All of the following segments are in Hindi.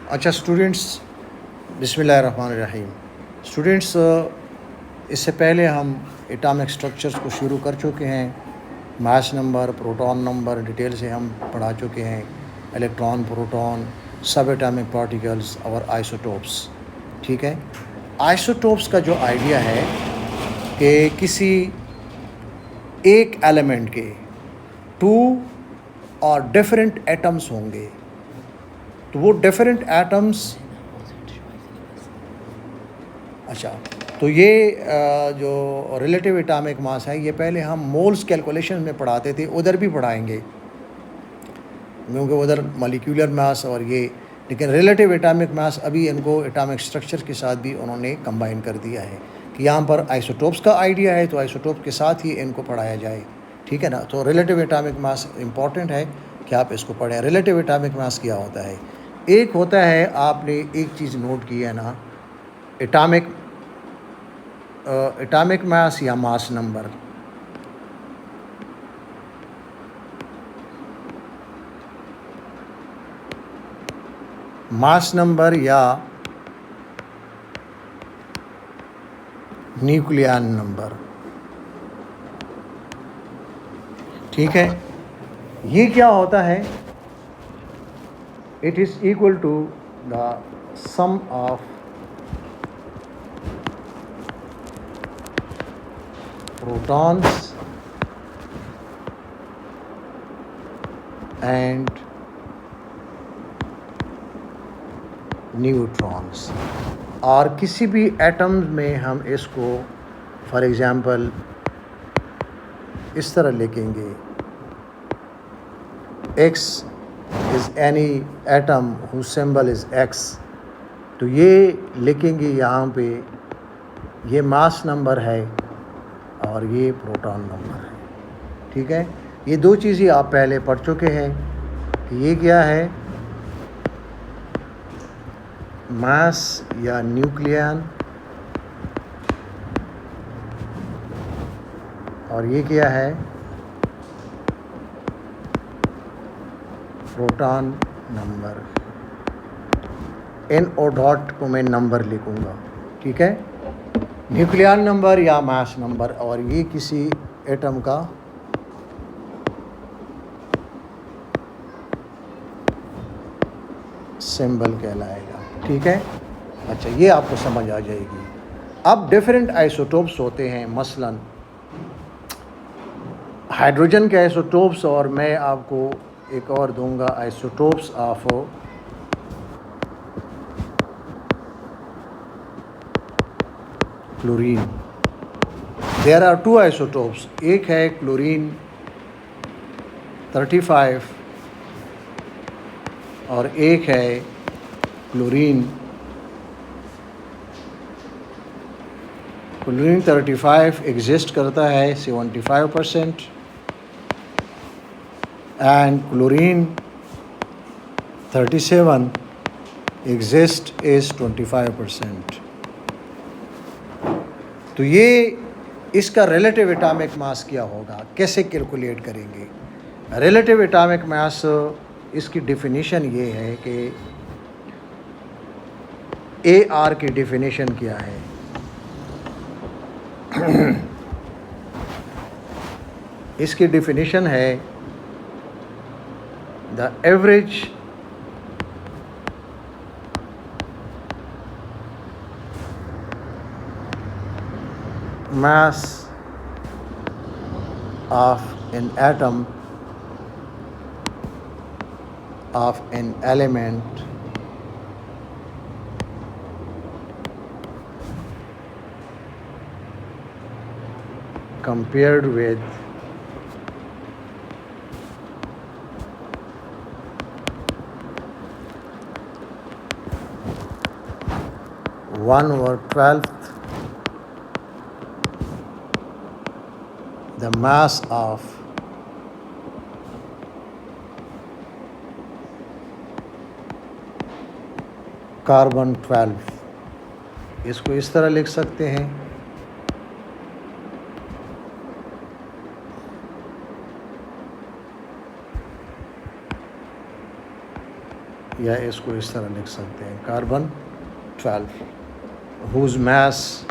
अच्छा स्टूडेंट्स, बिस्मिल्लाहिर्रहमानिर्रहीम। स्टूडेंट्स, इससे पहले हम एटॉमिक स्ट्रक्चर्स को शुरू कर चुके हैं। Mass number, proton number detail से हम पढ़ा चुके हैं। इलेक्ट्रॉन, प्रोटॉन, सब एटॉमिक पार्टिकल्स और आइसोटोप्स। ठीक है। आइसोटोप्स का जो आइडिया है कि किसी एक एलिमेंट के टू और डिफरेंट एटम्स होंगे, तो वो डिफरेंट एटम्स, अच्छा, तो ये जो रिलेटिव एटॉमिक मास है, ये पहले हम मोल्स कैलकुलेशन में पढ़ाते थे, उधर भी पढ़ाएंगे क्योंकि उधर मॉलिक्यूलर मास और ये, लेकिन रिलेटिव एटॉमिक मास अभी इनको एटॉमिक स्ट्रक्चर के साथ भी उन्होंने कंबाइन कर दिया है कि यहाँ पर आइसोटोप्स का आइडिया है, तो आइसोटोप के साथ ही इनको पढ़ाया जाए। ठीक है ना। तो रिलेटिव एटॉमिक मास इम्पॉर्टेंट है कि आप इसको पढ़ें। रिलेटिव एटॉमिक मास क्या होता है? एक होता है, आपने एक चीज़ नोट की है ना, एटॉमिक मास या मास नंबर। मास नंबर या न्यूक्लियन नंबर। ठीक है। ये क्या होता है? It is equal to the sum of protons and neutrons. और किसी भी एटम में हम इसको फॉर एग्जांपल इस तरह लिखेंगे, x is any atom whose symbol is x। तो ये लिखेंगे यहाँ पे, ये मास नंबर है और ये प्रोटॉन नंबर है। ठीक है। ये दो चीज़ें आप पहले पढ़ चुके हैं कि ये क्या है, मास या न्यूक्लियन, और ये क्या है, proton number. N O dot को मैं नंबर लिखूँगा। ठीक है। न्यूक्लियन नंबर या मास नंबर, और ये किसी एटम का सिंबल कहलाएगा। ठीक है। अच्छा, ये आपको समझ आ जाएगी। अब डिफरेंट आइसोटोप्स होते हैं, मसलन हाइड्रोजन के आइसोटोप्स, और मैं आपको एक और दूंगा, isotopes of chlorine. There are two isotopes, एक है क्लोरीन 35 और एक है क्लोरीन 35 एग्जिस्ट करता है 75% एंड क्लोरीन 37 एग्जिस्ट इज 25%। तो ये इसका रिलेटिव एटॉमिक मास क्या होगा, कैसे कैलकुलेट करेंगे? रिलेटिव एटॉमिक मास, इसकी डेफिनेशन ये है कि AR की डेफिनेशन क्या है? इसकी डेफिनेशन है the average mass of an atom of an element compared with one over 12th the mass of carbon 12। इसको इस तरह लिख सकते हैं, या इसको इस तरह लिख सकते हैं, carbon 12 whose mass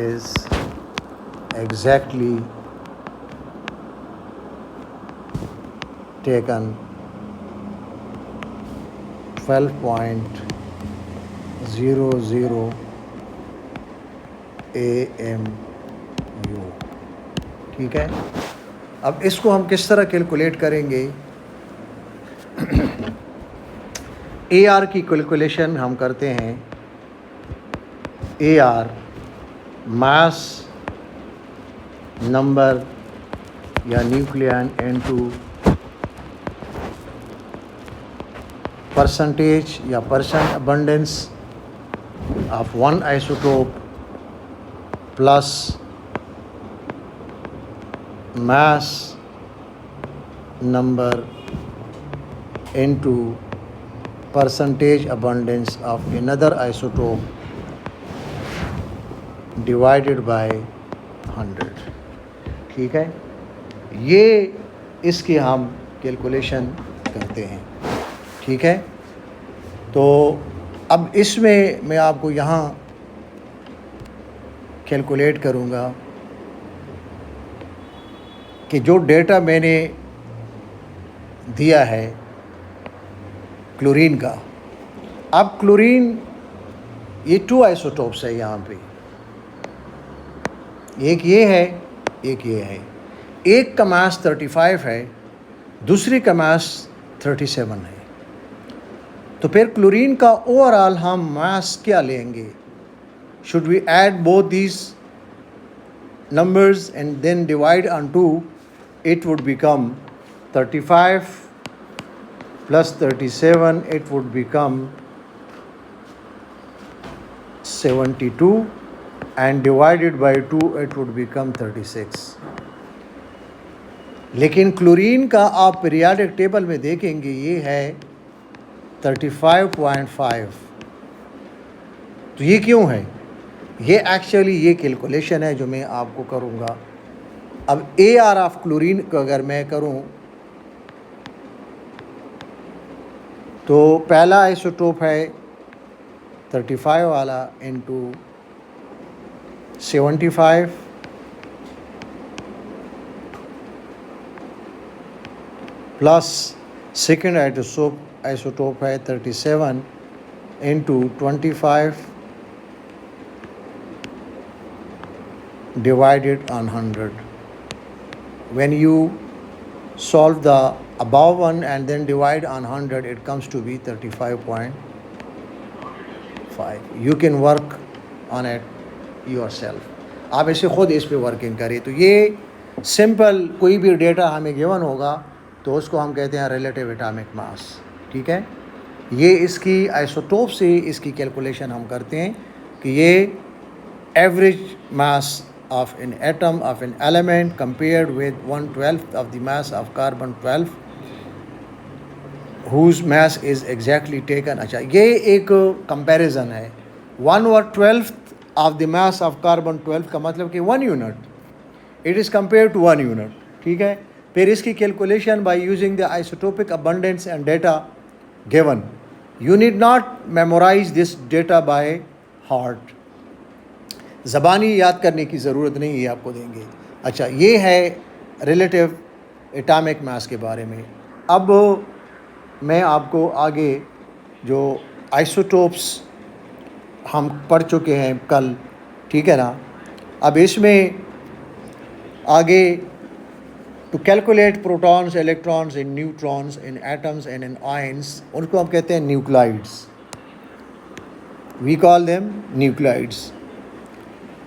is exactly taken 12.00 AMU। ठीक है, अब इसको हम किस तरह कैलकुलेट करेंगे? AR की कैलकुलेशन हम करते हैं। AR मास नंबर या न्यूक्लियन इनटू परसेंटेज या percent abundance of one isotope plus mass number into percentage abundance of another isotope divided by 100। ठीक है, ये इसकी हम कैलकुलेशन करते हैं। ठीक है, तो अब इसमें मैं आपको यहाँ कैलकुलेट करूँगा कि जो डेटा मैंने दिया है क्लोरीन का। अब क्लोरीन ये 2 आइसोटोप्स है यहाँ पे, एक ये है, एक ये है। एक का मास 35 है, दूसरी का मास 37 है। तो फिर क्लोरीन का ओवरऑल हम मास क्या लेंगे? Should we add both these numbers and then divide on 2, it would become 35 plus 37, it would become 72, and divided by 2 it would become 36। लेकिन क्लोरीन का आप पीरियाडिक टेबल में देखेंगे ये है 35.5। तो ये क्यों है? ये एक्चुअली ये कैलकुलेशन है जो मैं आपको करूँगा। अब AR ऑफ क्लोरीन को अगर मैं करूँ तो पहला आइसोटोप है 35 वाला इंटू 75 प्लस सेकेंड आइसोटोप है 37 into 25 divided on 100। When you solve the above one and then divide on 100, it comes to be 35.5। You can work on it yourself। आप इसे खुद इस पे वर्किंग करें। तो ये सिंपल कोई भी डेटा हमें गिवन होगा तो उसको हम कहते हैं रिलेटिव एटॉमिक मास। ठीक है, ये इसकी आइसोटोप से इसकी कैलकुलेशन हम करते हैं कि ये average mass of an atom of an element compared with 1/12 of the mass of carbon 12 whose mass is exactly taken। अच्छा, ये एक कंपैरिजन है। 1/12 of the mass of carbon 12 का मतलब कि 1 unit, it is compared to 1 unit. ठीक है, फिर इसकी calculation by using the isotopic abundance and data given। You need not memorize this data by heart, ज़बानी याद करने की ज़रूरत नहीं है, आपको देंगे। अच्छा, ये है रिलेटिव एटॉमिक मास के बारे में। अब मैं आपको आगे जो आइसोटोप्स हम पढ़ चुके हैं कल, ठीक है ना, अब इसमें आगे to calculate protons, electrons in neutrons in atoms and in ions, उनको हम कहते हैं nuclides. We call them nuclides.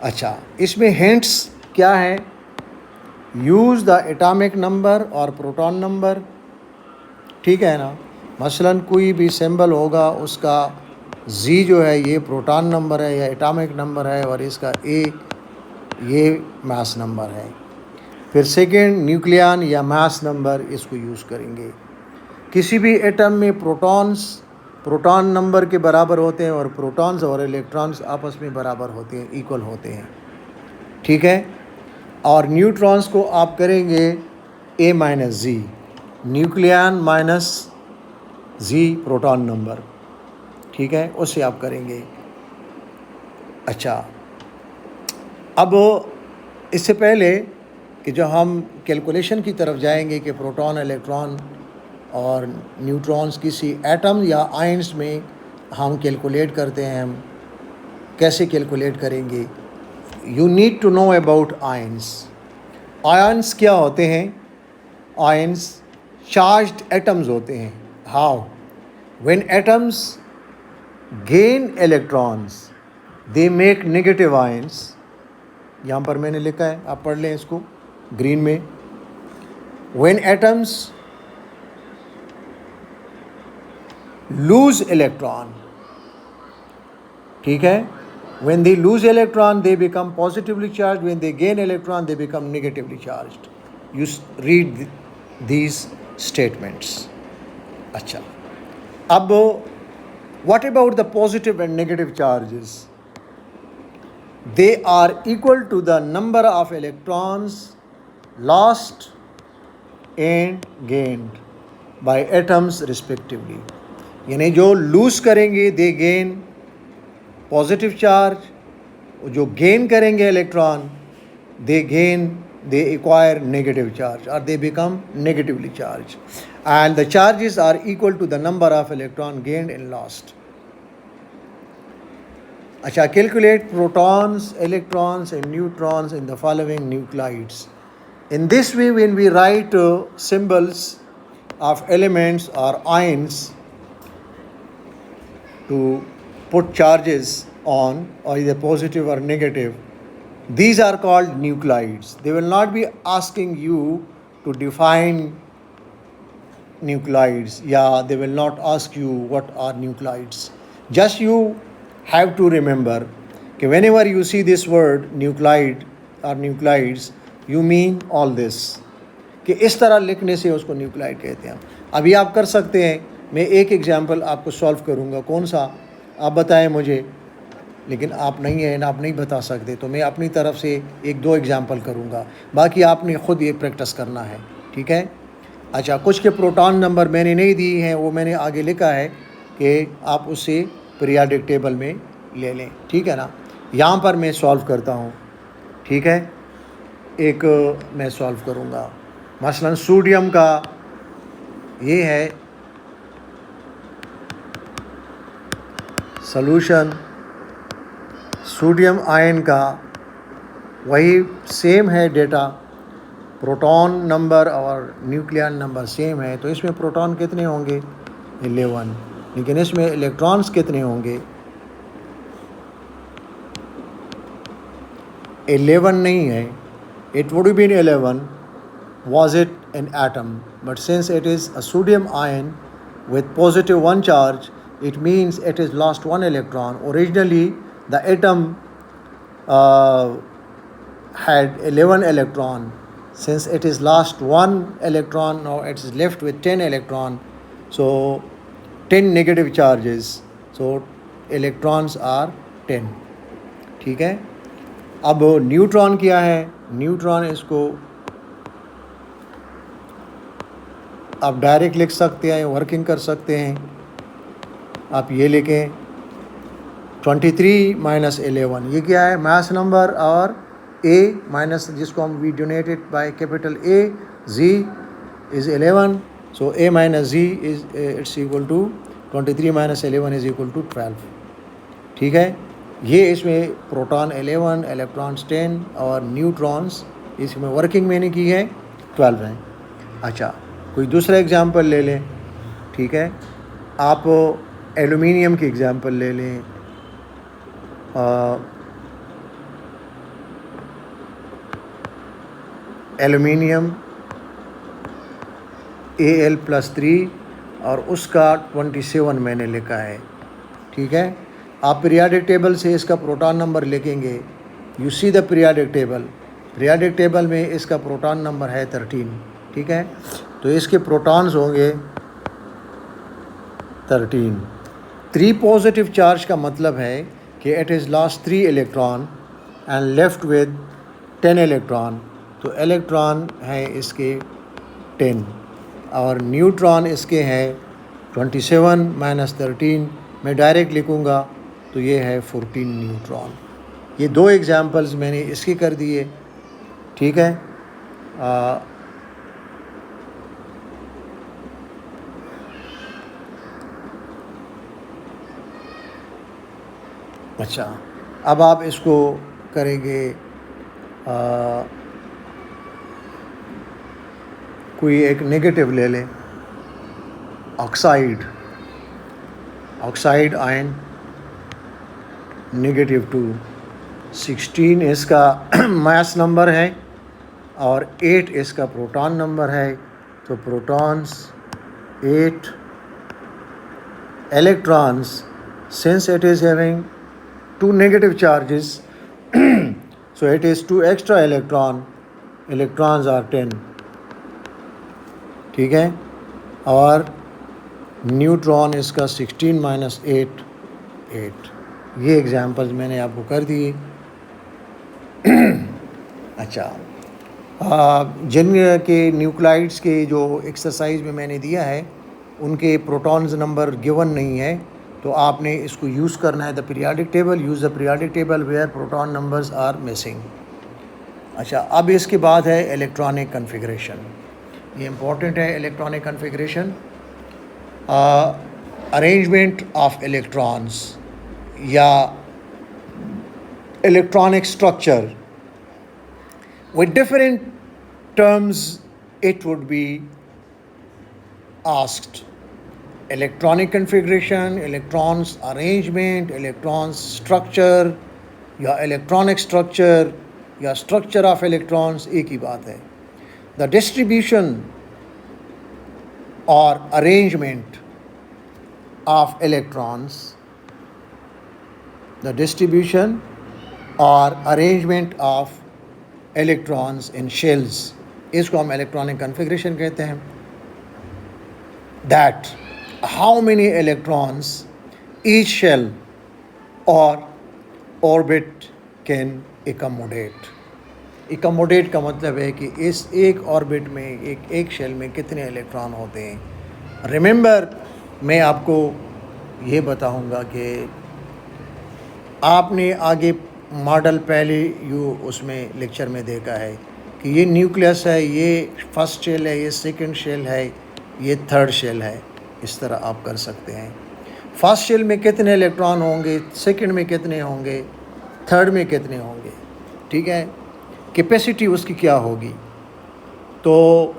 अच्छा, इसमें हिंट्स क्या है? यूज़ द एटॉमिक नंबर और प्रोटॉन नंबर। ठीक है ना, मसलन कोई भी सिंबल होगा उसका Z जो है ये प्रोटॉन नंबर है या एटॉमिक नंबर है, और इसका A ये मास नंबर है। फिर सेकेंड न्यूक्लियन या मास नंबर, इसको यूज़ करेंगे। किसी भी एटम में प्रोटॉन नंबर के बराबर होते हैं और प्रोटॉन्स और इलेक्ट्रॉन्स आपस में बराबर होते हैं, इक्वल होते हैं। ठीक है, और न्यूट्रॉन्स को आप करेंगे ए माइनस जी, न्यूक्लियन माइनस जी प्रोटॉन नंबर, ठीक है, उससे आप करेंगे। अच्छा, अब इससे पहले कि जो हम कैलकुलेशन की तरफ जाएंगे कि प्रोटॉन, इलेक्ट्रॉन और न्यूट्रॉन्स किसी एटम या आयंस में हम कैलकुलेट करते हैं, हम कैसे कैलकुलेट करेंगे, you need to know about ions. Ions क्या होते हैं? आयंस चार्ज्ड एटम्स होते हैं। How? When atoms gain electrons they make negative ions. यहाँ पर मैंने लिखा है, आप पढ़ लें इसको ग्रीन में। व्हेन एटम्स लूज इलेक्ट्रॉन, ठीक है, when they lose electron they become positively charged, when they gain electron they become negatively charged. You read these statements. अच्छा, अब what about the positive and negative charges? They are equal to the number of electrons lost and gained by atoms respectively. यानी जो लूज करेंगे दे गेन पॉजिटिव चार्ज, जो गेन करेंगे electron they acquire negative charge और they become negatively charged, and the charges are equal to the number of electron gained and lost. अच्छा, calculate protons, electrons and neutrons in the following nuclides. In this way when we write symbols of elements or ions to put charges on, or either positive or negative, these are called nuclides. They will not be asking you to define nuclides. Yeah, they will not ask you what are nuclides. Just you have to remember that whenever you see this word nuclide or nuclides, you mean all this. कि इस तरह लिखने से उसको न्यूक्लाइड कहते हैं। अभी आप कर सकते हैं, मैं एक एग्जाम्पल आपको सॉल्व करूँगा, कौन सा आप बताएं मुझे, लेकिन आप नहीं हैं, आप नहीं बता सकते, तो मैं अपनी तरफ से एक दो एग्जाम्पल करूँगा, बाकी आपने ख़ुद ये प्रैक्टिस करना है, ठीक है। अच्छा, कुछ के प्रोटॉन नंबर मैंने नहीं दिए हैं, वो मैंने आगे लिखा है कि आप उससे पीरियाडिक टेबल में ले लें, ठीक है ना। यहाँ पर मैं सॉल्व करता हूँ, ठीक है, एक मैं सॉल्व करूँगा। मसलन सोडियम का ये है सॉल्यूशन, सोडियम आयन का वही सेम है डेटा, प्रोटॉन नंबर और न्यूक्लियन नंबर सेम है, तो इसमें प्रोटॉन कितने होंगे 11, लेकिन इसमें इलेक्ट्रॉन्स कितने होंगे 11 नहीं है। It would been 11 was it an atom, but since it is a sodium ion with positive 1 charge, it means it has lost 1 electron. Originally the atom had 11 electron. Since it is lost 1 electron, now it is left with 10 electron, so 10 negative charges, so electrons are 10, ठीक है। अब न्यूट्रॉन क्या है? न्यूट्रॉन इसको आप डायरेक्ट लिख सकते हैं, वर्किंग कर सकते हैं। आप ये लिखें 23 माइनस 11, ये क्या है? मास नंबर और ए माइनस, जिसको हम we donated by capital A, Z is 11, so A minus Z is it's equal to 23 minus 11 is equal to 12, ठीक है। ये इसमें प्रोटॉन 11, इलेक्ट्रॉन्स 10 और न्यूट्रॉन्स इसमें वर्किंग मैंने की है 12 हैं। अच्छा, कोई दूसरा एग्जाम्पल ले लें, ठीक है। आप एलुमिनियम की एग्जाम्पल ले लें, एलुमिनियम Al+3 और उसका 27 मैंने लिखा है, ठीक है। आप पीरियाडिक टेबल से इसका प्रोटॉन नंबर लिखेंगे, you see the periodic table, periodic table में इसका प्रोटॉन नंबर है 13, ठीक है। तो इसके प्रोटॉन्स होंगे 13। 3 पॉजिटिव चार्ज का मतलब है कि it is lost 3 electron and left with 10 electron, तो इलेक्ट्रॉन है इसके 10 और न्यूट्रॉन इसके हैं 27 माइनस 13, मैं डायरेक्ट लिखूँगा तो ये है 14 न्यूट्रॉन। ये 2 एग्जाम्पल्स मैंने इसके कर दिए, ठीक है। अच्छा, अब आप इसको करेंगे कोई एक नेगेटिव ले लें, ऑक्साइड आयन -2, 16 इसका मास नंबर है और 8 इसका प्रोटॉन नंबर है। तो protons 8, electrons, since it is having 2 negative charges so it is 2 extra electrons are 10, ठीक है। और न्यूट्रॉन इसका 16 माइनस 8, 8। ये एग्जांपल्स मैंने आपको कर दिए। अच्छा, जिन के न्यूक्लाइड्स के जो एक्सरसाइज में मैंने दिया है उनके प्रोटॉन्स नंबर गिवन नहीं है, तो आपने इसको यूज़ करना है the periodic table, use the periodic table where proton numbers are missing. अच्छा, अब इसके बाद है इलेक्ट्रॉनिक कन्फिग्रेशन। ये इम्पॉर्टेंट है electronic configuration. Arrangement of electrons या electronic structure with different terms it would be asked: electronic configuration, electrons arrangement, electrons structure या electronic structure या structure of electrons, एक ही बात है। The distribution or arrangement of electrons, the distribution or arrangement of electrons in shells, इसको हम electronic configuration कहते हैं। That how many electrons each shell or orbit can accommodate। accommodate का मतलब है कि इस एक ऑर्बिट में एक शेल में कितने इलेक्ट्रॉन होते हैं। रिमेंबर, मैं आपको ये बताऊंगा कि आपने आगे मॉडल पहले उसमें लेक्चर में देखा है कि ये न्यूक्लियस है, ये फर्स्ट शेल है, ये सेकंड शेल है, ये थर्ड शेल है। इस तरह आप कर सकते हैं। फर्स्ट शेल में कितने इलेक्ट्रॉन होंगे, सेकंड में कितने होंगे, थर्ड में कितने होंगे, ठीक है। कैपेसिटी उसकी क्या होगी। तो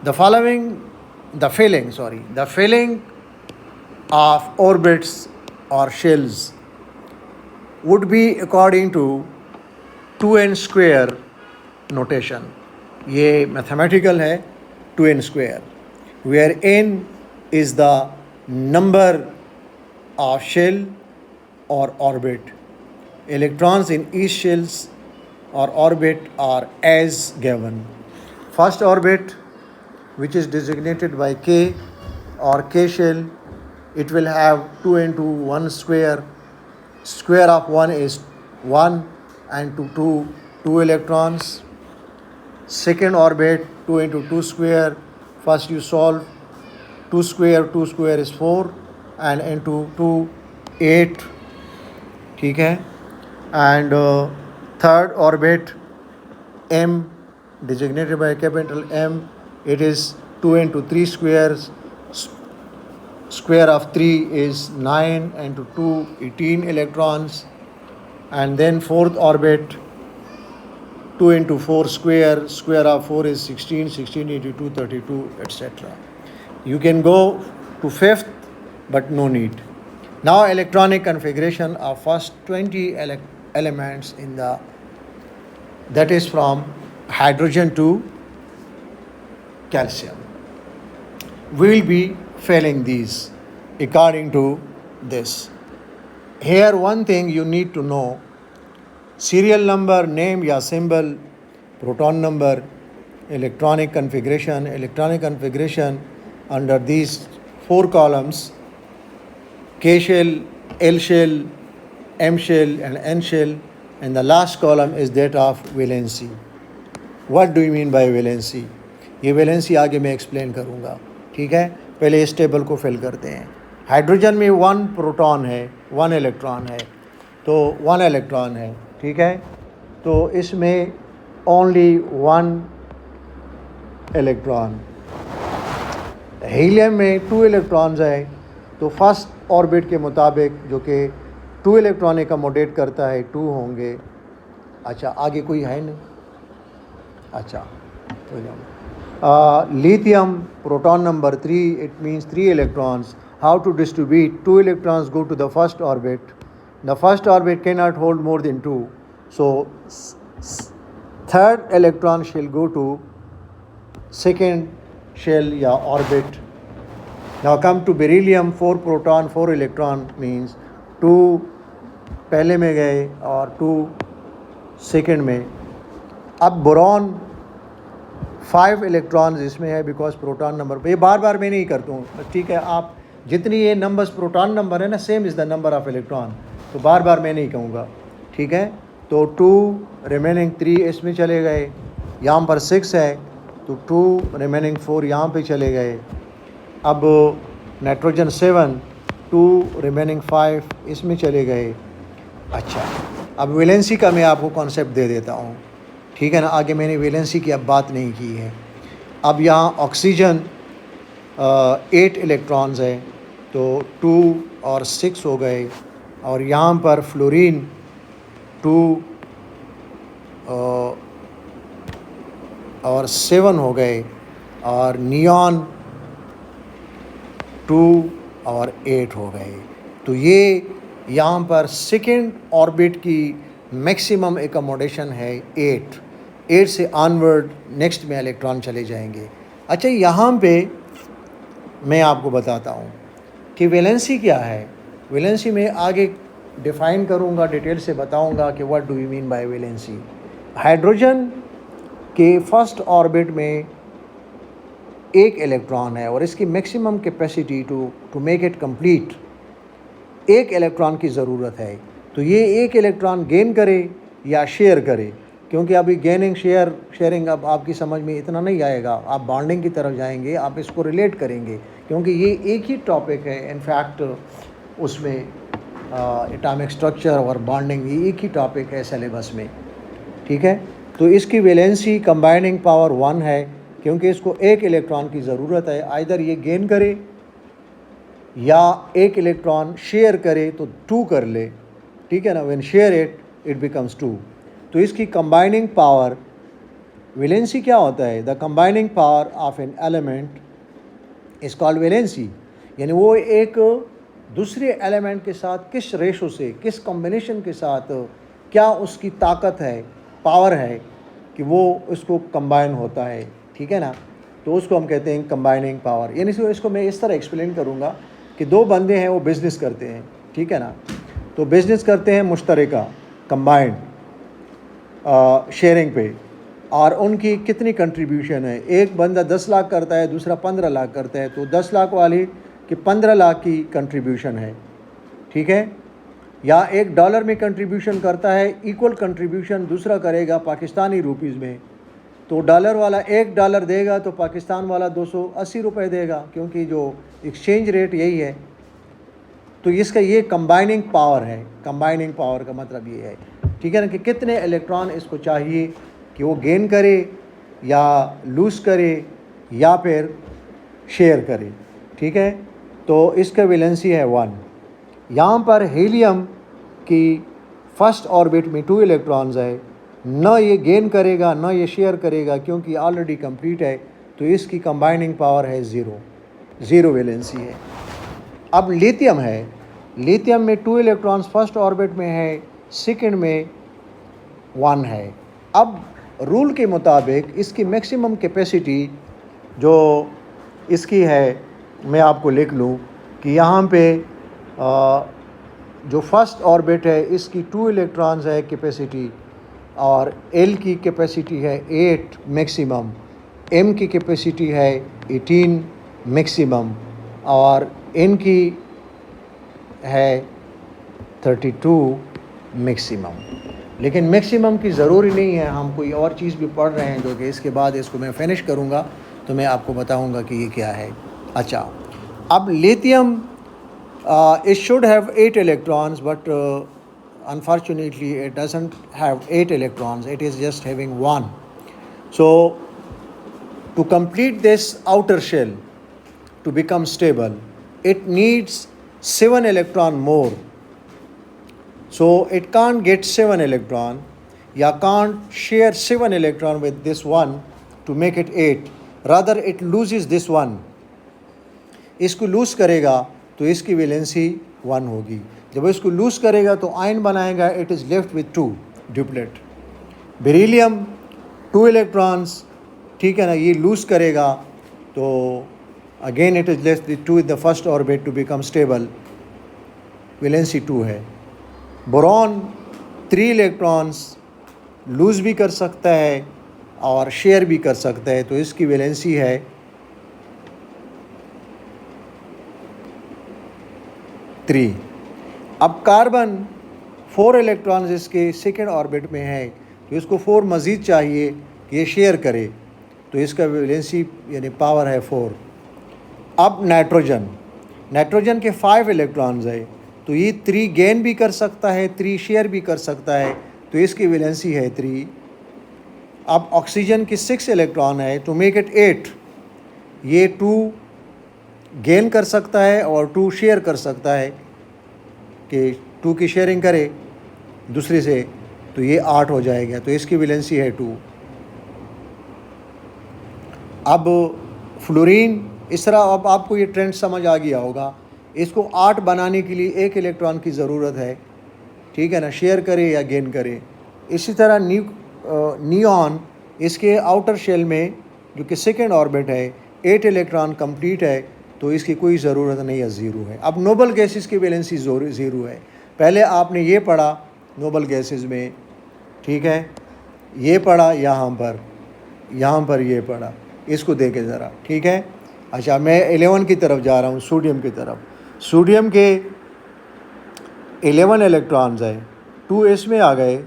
द फिलिंग ऑफ ऑर्बिट्स और shells would be according to 2n square notation। ये mathematical है 2n square, where n is the number of shell or orbit. Electrons in each shells or orbit are as given. First orbit, which is designated by K or K shell, it will have 2 into 1 square. Square of 1 is 1 and 2 electrons. Second orbit, 2 into 2 square. First you solve 2 square is 4 and into 2 8, ठीक है। And third orbit, M, designated by capital M, it is 2 into 3 squares. Square of 3 is 9 and to 2 18 electrons. And then fourth orbit, 2 into 4 square. Square of 4 is 16, 16 into 2 32, etc. You can go to fifth, but no need. Now electronic configuration of first 20 elements in the, that is from hydrogen to calcium. We will be filling these according to this. Here one thing you need to know: serial number, name या symbol, proton number, electronic configuration. Electronic configuration under these 4 columns: K shell, L shell, M shell and N shell, and the last column is that of valency. What do you mean by valency? ये वैलेंसी आगे मैं एक्सप्लेन करूँगा, ठीक है। पहले इस टेबल को फिल करते हैं। हाइड्रोजन में 1 प्रोटॉन है, 1 इलेक्ट्रॉन है, तो 1 इलेक्ट्रॉन है, ठीक है। तो इसमें ओनली 1 इलेक्ट्रॉन। हीलियम में 2 इलेक्ट्रॉन्स है, तो फर्स्ट ऑर्बिट के मुताबिक जो कि 2 इलेक्ट्रॉन एकमोडेट करता है 2 होंगे। अच्छा, आगे कोई है नहीं। अच्छा, lithium proton number 3, it means 3 electrons. How to distribute? 2 electrons go to the first orbit. The first orbit cannot hold more than 2, so third electron shall go to second shell या orbit. Now come to beryllium, 4 proton 4 electron means 2 पहले में गए और 2 सेकेंड में। अब बोरॉन 5 इलेक्ट्रॉन्स इसमें है बिकॉज प्रोटॉन नंबर, ये बार बार मैं नहीं करता हूँ, ठीक है। आप जितनी ये नंबर्स प्रोटॉन नंबर है ना, same is the number of electron, तो बार बार मैं नहीं कहूँगा, ठीक है। तो 2 रिमेनिंग 3 इसमें चले गए, यहाँ पर 6 है तो 2 रिमेनिंग 4 यहाँ पे चले गए। अब नाइट्रोजन 7, 2 रिमेनिंग 5 इसमें चले गए। अच्छा, अब वैलेंसी का मैं आपको कॉन्सेप्ट दे देता हूँ, ठीक है ना। आगे मैंने वैलेंसी की अब बात नहीं की है। अब यहाँ ऑक्सीजन 8 इलेक्ट्रॉन्स है, तो 2 और 6 हो गए। और यहाँ पर फ्लोरीन 2 और 7 हो गए, और नियॉन 2 और 8 हो गए। तो ये यहाँ पर सेकेंड ऑर्बिट की मैक्सिमम एकमोडेशन है 8 से ऑनवर्ड नेक्स्ट में इलेक्ट्रॉन चले जाएंगे। अच्छा, यहाँ पे मैं आपको बताता हूँ कि वैलेंसी क्या है। वैलेंसी में आगे डिफ़ाइन करूँगा, डिटेल से बताऊँगा कि what do you mean by valency. Hydrogen के फर्स्ट ऑर्बिट में 1 इलेक्ट्रॉन है और इसकी maximum capacity to make it complete 1 electron की ज़रूरत है। तो ये 1 इलेक्ट्रॉन गेन करे या शेयर करे, क्योंकि अभी गेनिंग शेयरिंग अब आपकी समझ में इतना नहीं आएगा, आप बॉन्डिंग की तरफ जाएंगे, आप इसको रिलेट करेंगे, क्योंकि ये एक ही टॉपिक है। इनफैक्ट उसमें एटॉमिक स्ट्रक्चर और बॉन्डिंग ये एक ही टॉपिक है सिलेबस में, ठीक है। तो इसकी वैलेंसी कंबाइनिंग पावर 1 है, क्योंकि इसको 1 इलेक्ट्रॉन की ज़रूरत है। आइदर ये गेन करे या 1 इलेक्ट्रॉन शेयर करे तो 2 कर ले, ठीक है ना। When share it becomes 2। तो इसकी कंबाइनिंग पावर, वैलेंसी क्या होता है? The combining power of an element is called valency, यानी वो एक दूसरे एलिमेंट के साथ किस रेशो से, किस कॉम्बिनेशन के साथ क्या उसकी ताकत है, पावर है कि वो उसको कंबाइन होता है, ठीक है ना। तो उसको हम कहते हैं कंबाइनिंग पावर। यानी इसको मैं इस तरह एक्सप्लेन करूँगा कि 2 बंदे हैं, वो बिज़नेस करते हैं, ठीक है ना। तो बिज़नेस करते हैं मुश्तरका, कंबाइंड शेयरिंग पे, और उनकी कितनी कंट्रीब्यूशन है। एक बंदा 10 लाख करता है, दूसरा 15 लाख करता है, तो 10 लाख वाली कि 15 लाख की कंट्रीब्यूशन है, ठीक है। या $1 में कंट्रीब्यूशन करता है, इक्वल कंट्रीब्यूशन दूसरा करेगा पाकिस्तानी रुपीज़ में, तो डॉलर वाला $1 देगा तो पाकिस्तान वाला 280 रुपये देगा, क्योंकि जो एक्सचेंज रेट यही है। तो इसका ये कंबाइनिंग पावर है। कंबाइनिंग पावर का मतलब ये है, ठीक है ना, कि कितने इलेक्ट्रॉन इसको चाहिए कि वो गेन करे या लूज़ करे या फिर शेयर करे, ठीक है। तो इसका वैलेंसी है 1। यहाँ पर हीलियम की फर्स्ट ऑर्बिट में 2 इलेक्ट्रॉन्स है, न ये गेन करेगा न ये शेयर करेगा, क्योंकि ऑलरेडी कंप्लीट है। तो इसकी कंबाइनिंग पावर है 0 वैलेंसी है। अब लिथियम है, लिथियम में 2 इलेक्ट्रॉन्स फर्स्ट ऑर्बिट में है, सेकंड में 1 है। अब रूल के मुताबिक इसकी मैक्सिमम कैपेसिटी जो इसकी है, मैं आपको लिख लूँ कि यहाँ पे जो फर्स्ट ऑर्बिट है इसकी 2 इलेक्ट्रॉन्स है कैपेसिटी, और एल की कैपेसिटी है 8 मैक्सिमम, एम की कैपेसिटी है 18 मैक्सिमम, और एन की है 32 मैक्सिमम। लेकिन मैक्सिमम की ज़रूरी नहीं है, हम कोई और चीज़ भी पढ़ रहे हैं जो कि इसके बाद इसको मैं फिनिश करूँगा। तो मैं आपको बताऊंगा कि ये क्या है। अच्छा, अब lithium it should have 8 electrons, but unfortunately it doesn't have 8 electrons, it is just having 1. So to complete this outer shell to become stable, it needs 7 electron more. So it can't get 7 electron, ya can't share 7 electron with this one to make it 8. Rather it loses this one. इसको लूज़ करेगा तो इसकी वैलेंसी 1 होगी। जब इसको लूज़ करेगा तो आयन बनाएगा, it is left with 2 duplet. Beryllium 2 electrons, ठीक है ना, ये लूज़ करेगा तो again it is left with 2 in the first orbit to become stable, valency 2 है। बोरॉन 3 इलेक्ट्रॉन्स लूज़ भी कर सकता है और शेयर भी कर सकता है, तो इसकी वैलेंसी है 3। अब कार्बन 4 इलेक्ट्रॉन्स इसके सेकेंड ऑर्बिट में है, तो इसको 4 मज़ीद चाहिए कि ये शेयर करे, तो इसका वैलेंसी यानी पावर है 4। अब नाइट्रोजन के 5 इलेक्ट्रॉन्स है, तो ये 3 गेन भी कर सकता है, 3 शेयर भी कर सकता है, तो इसकी वैलेंसी है 3। अब ऑक्सीजन के 6 इलेक्ट्रॉन है, तो मेक इट 8, ये 2 गेन कर सकता है और 2 शेयर कर सकता है कि 2 की शेयरिंग करे दूसरे से, तो ये 8 हो जाएगा, तो इसकी वैलेंसी है 2। अब फ्लोरीन इस तरह, अब आपको ये ट्रेंड समझ आ गया होगा। इसको 8 बनाने के लिए 1 इलेक्ट्रॉन की ज़रूरत है, ठीक है ना, शेयर करे या गेन करे। इसी तरह नियॉन इसके आउटर शेल में जो कि सेकेंड ऑर्बिट है 8 इलेक्ट्रॉन कंप्लीट है, तो इसकी कोई ज़रूरत नहीं है, 0 है। अब नोबल गैसेस की वैलेंसी 0 है। पहले आपने ये पढ़ा नोबल गैसेस में, ठीक है, ये पढ़ा यहाँ पर ये पढ़ा, इसको देखे ज़रा, ठीक है। अच्छा, मैं 11 की तरफ जा रहा हूँ, सोडियम की तरफ। सोडियम के 11 इलेक्ट्रॉन्स है, 2 इसमें आ गए,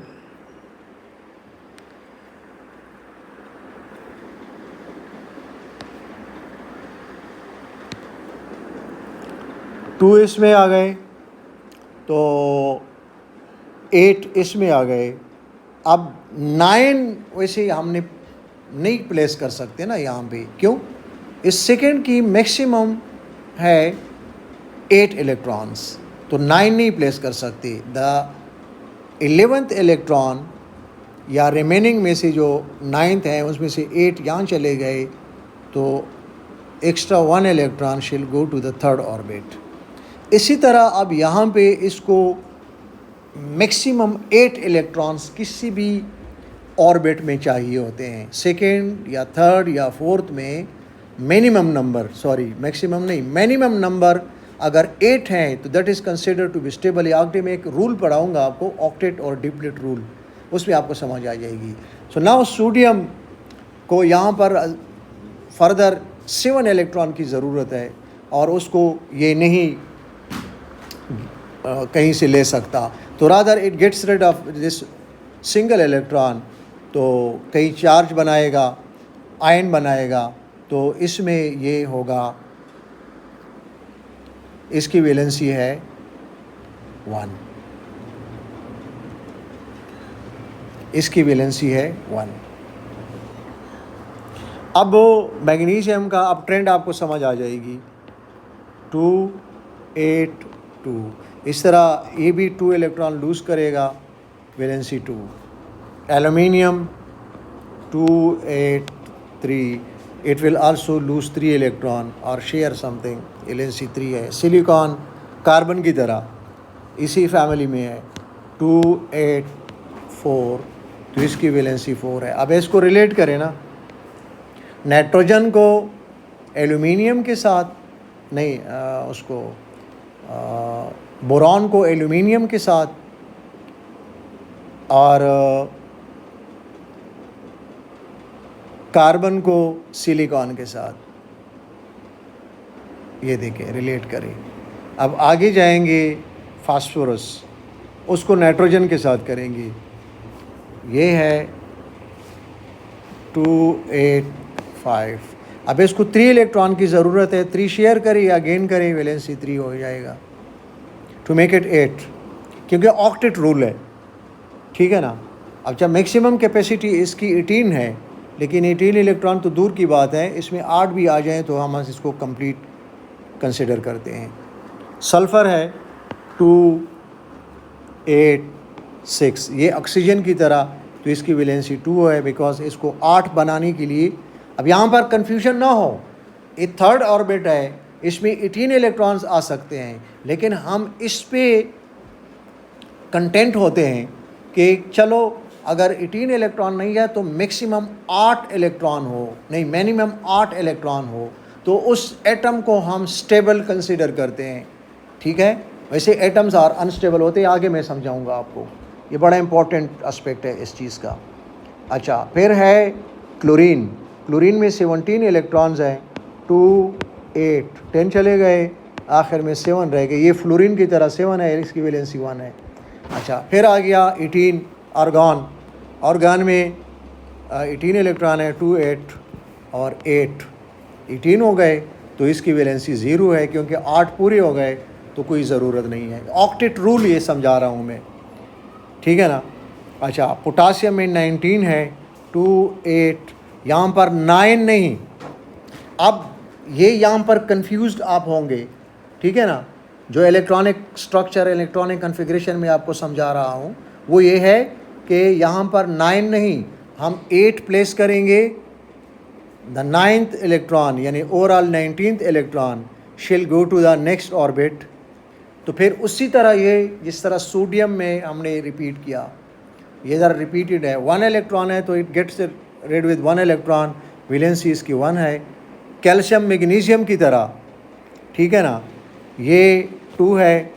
टू इसमें आ गए, तो 8 इसमें आ गए। अब 9 वैसे हमने नहीं प्लेस कर सकते ना यहाँ पे, क्यों? इस सेकेंड की मैक्सिमम है 8 इलेक्ट्रॉन्स, तो 9 नहीं प्लेस कर सकते। द 11th इलेक्ट्रॉन या रिमेनिंग में से जो 9th है उसमें से 8 यहाँ चले गए, तो extra 1 electron shall go to the third orbit. इसी तरह अब यहाँ पे इसको मैक्सिमम 8 इलेक्ट्रॉन्स किसी भी ऑर्बिट में चाहिए होते हैं, सेकेंड या थर्ड या फोर्थ में मिनिमम नंबर अगर 8 हैं तो that is consider to be stable. आगे में एक रूल पढ़ाऊँगा आपको, ऑक्टेट और डिप्लेट रूल, उसमें आपको समझ आ जाएगी। सो नाउ सोडियम को यहाँ पर फर्दर 7 इलेक्ट्रॉन की ज़रूरत है, और उसको ये नहीं कहीं से ले सकता, तो rather it gets rid of this single electron, तो कहीं चार्ज बनाएगा, आयन बनाएगा, तो इसमें ये होगा, इसकी वैलेंसी है 1, इसकी वैलेंसी है 1। अब मैग्नीशियम का अब ट्रेंड आपको समझ आ जाएगी, 2 8 2, इस तरह ये भी 2 इलेक्ट्रॉन लूज़ करेगा, valency 2। Aluminium 2 8 3, it will also lose 3 electron और शेयर समथिंग, वैलेंसी 3 है। सिलिकॉन कार्बन की तरह इसी फैमिली में है, 2 8 4, तो इसकी वैलेंसी 4 है। अब इसको रिलेट करें ना, नाइट्रोजन को एल्यूमिनियम के साथ नहीं, उसको बोरॉन को एल्यूमिनियम के साथ, और कार्बन को सिलिकॉन के साथ, ये देखें, रिलेट करें। अब आगे जाएंगे, फास्फोरस, उसको नाइट्रोजन के साथ करेंगे, ये है 2 8 5। अब इसको 3 इलेक्ट्रॉन की ज़रूरत है, 3 शेयर करे या गेन करे, वैलेंसी 3 हो जाएगा टू मेक इट 8, क्योंकि ऑक्टेट रूल है, ठीक है ना। अब जब मैक्सिमम कैपेसिटी इसकी 18 है, लेकिन 18 इलेक्ट्रॉन तो दूर की बात है, इसमें 8 भी आ जाएँ तो हम इसको कंप्लीट कंसिडर करते हैं। सल्फ़र है 2, 8, 6, ये ऑक्सीजन की तरह, तो इसकी वैलेंसी 2 है, बिकॉज इसको 8 बनाने के लिए, अब यहाँ पर कन्फ्यूजन ना हो, ये थर्ड ऑर्बिट है, इसमें 18 इलेक्ट्रॉन्स आ सकते हैं, लेकिन हम इस पे कंटेंट होते हैं कि चलो अगर 18 इलेक्ट्रॉन नहीं है तो मैक्सिमम 8 इलेक्ट्रॉन हो, नहीं मिनिमम 8 इलेक्ट्रॉन हो, तो उस एटम को हम स्टेबल कंसिडर करते हैं, ठीक है। वैसे एटम्स आर अनस्टेबल होते हैं, आगे मैं समझाऊंगा आपको, ये बड़ा इंपॉर्टेंट एस्पेक्ट है इस चीज़ का। अच्छा, फिर है क्लोरीन। क्लोरीन में 17 इलेक्ट्रॉन्स हैं, 2, 8, 10 चले गए, आखिर में 7 रह गए, ये फ्लोरीन की तरह 7 है, इसकी वैलेंसी 1 है। अच्छा, फिर आ गया 18 आर्गन। आर्गन में 18 इलेक्ट्रॉन है, 2, 8 और 8, 18 हो गए, तो इसकी वैलेंसी 0 है, क्योंकि 8 पूरे हो गए तो कोई ज़रूरत नहीं है। ऑक्टेट रूल ये समझा रहा हूँ मैं, ठीक है ना। अच्छा, पोटासियम में 19 है, 2, 8, यहाँ पर 9 नहीं। अब ये यहाँ पर कंफ्यूज्ड आप होंगे, ठीक है ना। जो इलेक्ट्रॉनिक स्ट्रक्चर, इलेक्ट्रॉनिक कन्फिग्रेशन में आपको समझा रहा हूँ, वो ये है कि यहाँ पर 9 नहीं, हम 8 प्लेस करेंगे, द 9th इलेक्ट्रॉन यानी overall 19th electron shall go to the next orbit. तो फिर उसी तरह ये जिस तरह सोडियम में हमने रिपीट किया, ये ज़रा रिपीटेड है, 1 इलेक्ट्रॉन है तो it gets rid with 1 electron, valency इसकी 1 है। कैल्शियम मैग्नीशियम की तरह, ठीक है ना, ये 2 है,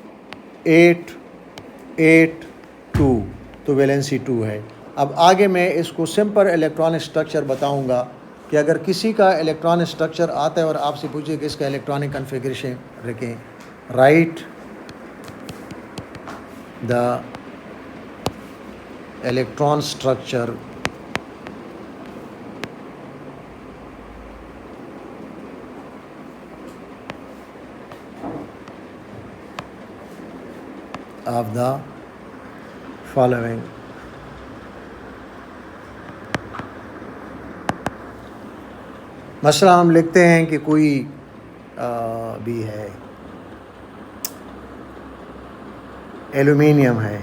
8, 8, 2, तो वैलेंसी 2 है। अब आगे मैं इसको सिंपल इलेक्ट्रॉनिक स्ट्रक्चर बताऊंगा कि अगर किसी का इलेक्ट्रॉनिक स्ट्रक्चर आता है और आपसे पूछे कि इसका इलेक्ट्रॉनिक कन्फिग्रेशन रखें, right the electron structure of the following. मसला हम लिखते हैं कि कोई भी है, एल्युमिनियम है,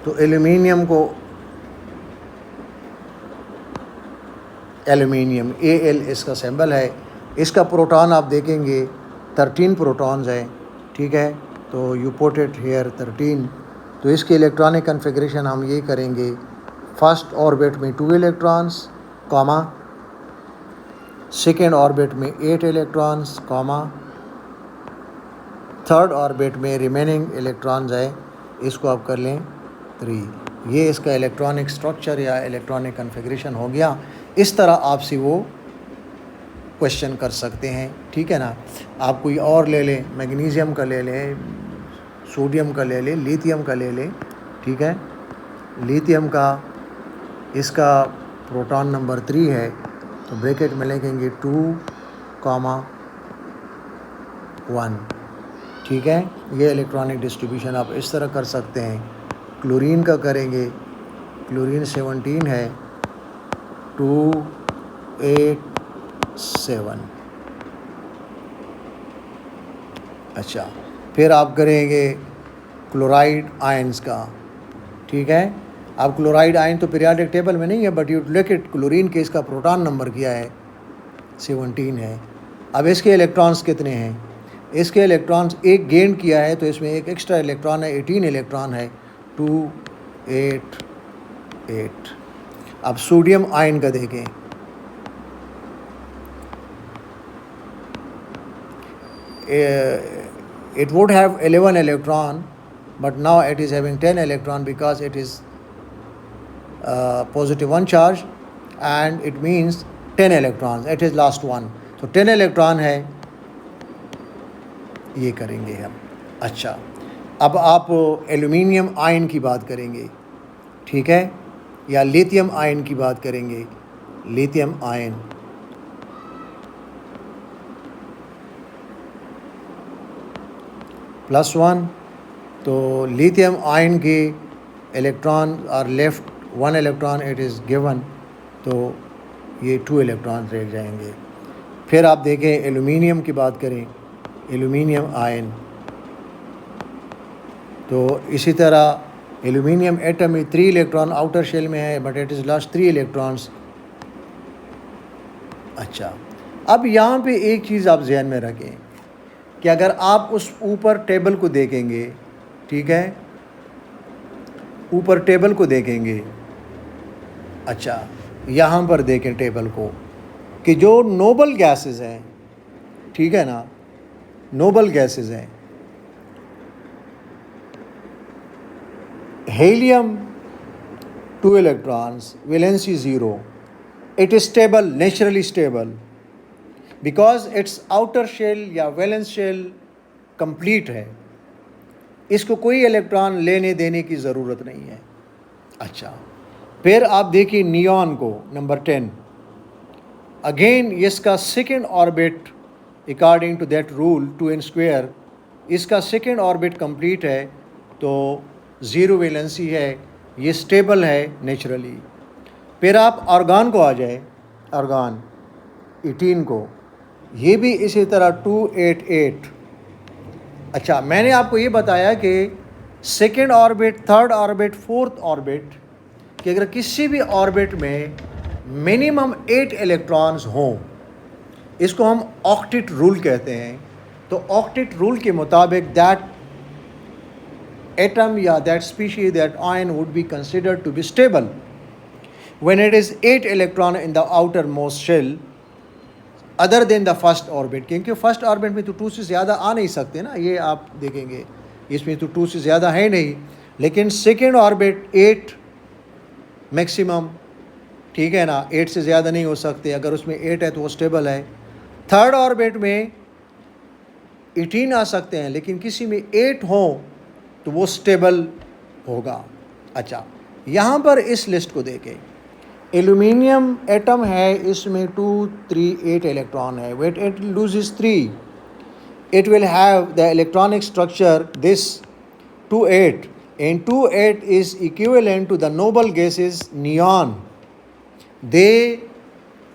तो एल्युमिनियम को एल्युमिनियम Al इसका सिंबल है, इसका प्रोटॉन आप देखेंगे 13 प्रोटॉन्स हैं, ठीक है, तो यू पुट इट हेयर 13। तो इसके इलेक्ट्रॉनिक कन्फिग्रेशन हम ये करेंगे, फर्स्ट ऑर्बिट में 2 इलेक्ट्रॉन्स कॉमा, सेकेंड ऑर्बिट में 8 इलेक्ट्रॉन्स कॉमा, थर्ड ऑर्बिट में रिमेनिंग इलेक्ट्रॉन्स है, इसको आप कर लें 3। ये इसका इलेक्ट्रॉनिक स्ट्रक्चर या इलेक्ट्रॉनिक कन्फिग्रेशन हो गया। इस तरह आपसे वो क्वेश्चन कर सकते हैं, ठीक है ना। आप कोई और ले लें, मैग्नीशियम का ले लें, सोडियम का ले लें, लिथियम का ले लें, ठीक है। लिथियम का इसका प्रोटॉन नंबर 3 है, तो ब्रैकेट में लिखेंगे 2, 1, ठीक है। ये इलेक्ट्रॉनिक डिस्ट्रीब्यूशन आप इस तरह कर सकते हैं। क्लोरीन का करेंगे, क्लोरीन 17 है, 2, 8, 7। अच्छा, फिर आप करेंगे क्लोराइड आयंस का, ठीक है। अब क्लोराइड आयन तो पीरियोडिक टेबल में नहीं है, but you look it, chlorine के इसका प्रोटॉन नंबर क्या है, 17 है। अब इसके इलेक्ट्रॉन्स कितने हैं, इसके इलेक्ट्रॉन्स एक गेन किया है, तो इसमें एक एक्स्ट्रा इलेक्ट्रॉन है, 18 इलेक्ट्रॉन है, 2, 8, 8। अब सोडियम आयन का देखें, it would have 11 electron, but now it is having 10 electron because it is positive 1 charge, and it means 10 electrons, it is last one, तो 10 इलेक्ट्रॉन है, ये करेंगे हम। अच्छा, अब आप एल्युमिनियम आयन की बात करेंगे, ठीक है, या लिथियम आयन की बात करेंगे। लिथियम आयन +1, तो लिथियम आयन के electron are left 1 electron it is given, तो ये 2 इलेक्ट्रॉन रह जाएंगे। फिर आप देखें एल्यूमिनियम की बात करें, एल्यूमिनियम आयन, तो इसी तरह एल्यूमिनियम एटम में 3 इलेक्ट्रॉन आउटर शेल में है, but it is lost 3 electrons. अच्छा, अब यहाँ पे एक चीज़ आप जहन में रखें कि अगर आप उस ऊपर टेबल को देखेंगे, ठीक है, ऊपर टेबल को देखेंगे, अच्छा यहाँ पर देखें टेबल को कि जो नोबल गैसेस हैं, ठीक है ना, नोबल गैसेस हैं, helium 2 electrons, valency 0, it is stable, naturally stable, because its outer shell या वैलेंस शेल कंप्लीट है, इसको कोई इलेक्ट्रॉन लेने देने की ज़रूरत नहीं है। अच्छा, फिर आप देखिए नियॉन को, नंबर 10, अगेन इसका second orbit according to that rule 2n², इसका सेकेंड ऑर्बिट कंप्लीट है, तो 0 वैलेंसी है, ये स्टेबल है नेचुरली। फिर आप आर्गन को आ जाए, आर्गन 18 को, ये भी इसी तरह 288। अच्छा, मैंने आपको ये बताया कि second orbit, third orbit, fourth orbit, कि अगर किसी भी ऑर्बिट में मिनिमम 8 इलेक्ट्रॉन्स हों, इसको हम ऑक्टेट रूल कहते हैं। तो ऑक्टेट रूल के मुताबिक दैट atom या that species, that ion would be considered to be stable when it is 8 electron in the outermost shell other than the first orbit, क्योंकि फर्स्ट ऑर्बिट में तो 2 से ज़्यादा आ नहीं सकते ना, ये आप देखेंगे इसमें तो 2 से ज़्यादा है नहीं, लेकिन सेकेंड ऑर्बिट 8 मैक्सिमम, ठीक है ना, 8 से ज़्यादा नहीं हो सकते, अगर उसमें 8 है तो वो स्टेबल है। थर्ड ऑर्बिट में 18 आ सकते हैं, लेकिन किसी में 8 हो तो वो स्टेबल होगा। अच्छा, यहाँ पर इस लिस्ट को देखें, एल्यूमिनियम एटम है, इसमें 2, 3, 8 इलेक्ट्रॉन है, wait it loses 3, it will have the electronic structure this 2,8, and 2,8 is equivalent to the noble gases neon. They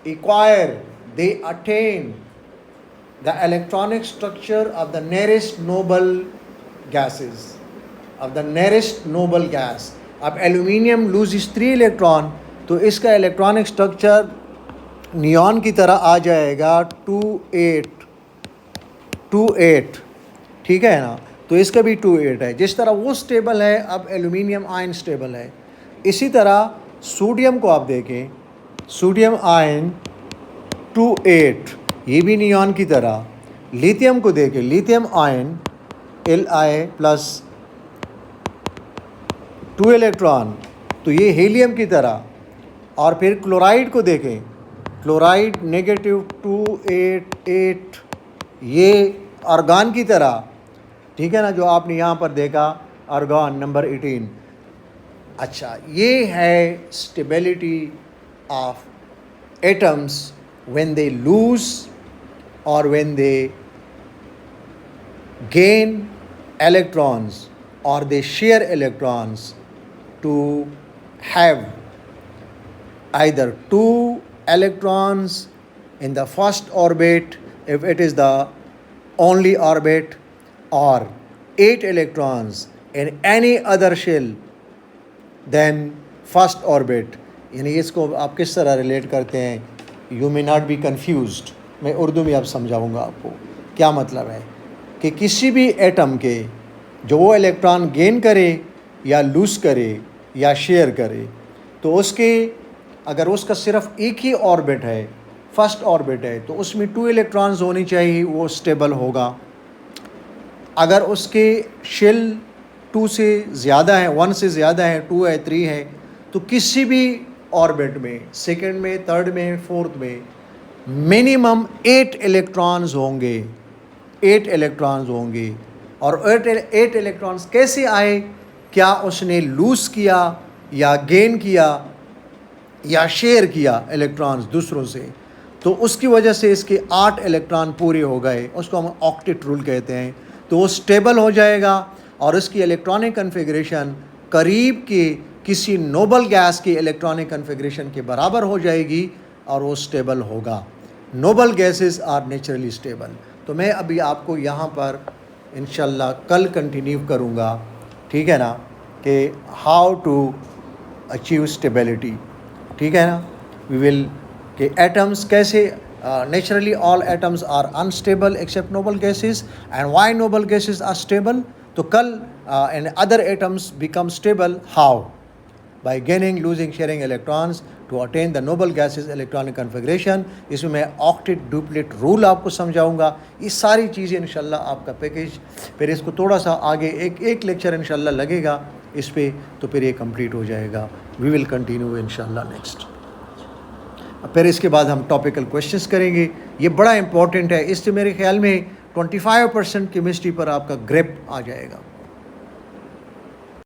acquire, they attain the electronic structure of the nearest noble gases, of the nearest noble gas. अब एल्यूमिनियम लूजिस 3 इलेक्ट्रॉन, तो इसका इलेक्ट्रॉनिक स्ट्रक्चर नियॉन की तरह आ जाएगा 2,8, ठीक है ना, तो इसका भी 2,8 है। जिस तरह वो स्टेबल है, अब एल्यूमिनियम आयन स्टेबल है। इसी तरह सोडियम को आप देखें, सोडियम आयन 2,8, ये भी नियॉन की तरह। लिथियम को देखें, lithium ion Li plus 2 electron, तो ये हीलियम की तरह। और फिर क्लोराइड को देखें, क्लोराइड नेगेटिव 288, ये आर्गन की तरह, ठीक है ना, जो आपने यहाँ पर देखा आर्गन नंबर 18। अच्छा, ये है stability of atoms when they lose और when they gain electrons or they share electrons to have either 2 electrons in the first orbit if it is the only orbit, or 8 electrons in any other shell than first orbit। यानी इसको आप किस तरह रिलेट करते हैं, you may not be confused, मैं उर्दू में अब समझाऊंगा आपको क्या मतलब है कि किसी भी एटम के जो वो इलेक्ट्रॉन गेन करे या लूज़ करे या शेयर करे, तो उसके अगर उसका सिर्फ एक ही ऑर्बिट है, फर्स्ट ऑर्बिट है, तो उसमें 2 इलेक्ट्रॉन्स होनी चाहिए, वो स्टेबल होगा। अगर उसके शेल 2 से ज़्यादा है, 1 से ज़्यादा है, 2 है, 3 है, तो किसी भी ऑर्बिट में, सेकंड में, थर्ड में, फोर्थ में मिनिमम 8 इलेक्ट्रॉन्स होंगे, 8 इलेक्ट्रॉन्स होंगे। और 8 इलेक्ट्रॉन्स कैसे आए, क्या उसने लूज़ किया या गेन किया या शेयर किया इलेक्ट्रॉन्स दूसरों से, तो उसकी वजह से इसके 8 इलेक्ट्रॉन पूरे हो गए, उसको हम ऑक्टेट रूल कहते हैं। तो वो स्टेबल हो जाएगा और उसकी इलेक्ट्रॉनिक कन्फिग्रेशन करीब के किसी नोबल गैस की इलेक्ट्रॉनिक कन्फिग्रेशन के बराबर हो जाएगी और वो स्टेबल होगा। Noble gases are naturally stable. तो मैं अभी आपको यहाँ पर इंशाल्लाह कल कंटिन्यू करूँगा, ठीक है ना, कि हाउ टू अचीव स्टेबिलिटी, ठीक है ना। वी विल कि एटम्स कैसे naturally all atoms are unstable except noble gases and why noble gases are stable. तो कल and other atoms become stable how, by gaining, losing, sharing electrons to attain the noble gases electronic configuration। इसमें मैं ऑक्टेट डुप्लेट रूल आपको समझाऊंगा। ये सारी चीज़ें इंशाल्लाह आपका पैकेज, फिर इसको थोड़ा सा आगे एक लेक्चर इंशाल्लाह लगेगा इस पे, तो फिर ये कंप्लीट हो जाएगा। वी विल कंटिन्यू इंशाल्लाह नेक्स्ट। फिर इसके बाद हम टॉपिकल क्वेश्चंस करेंगे। ये बड़ा इंपॉर्टेंट है, इससे मेरे ख्याल में 25% केमिस्ट्री पर आपका ग्रेप आ जाएगा।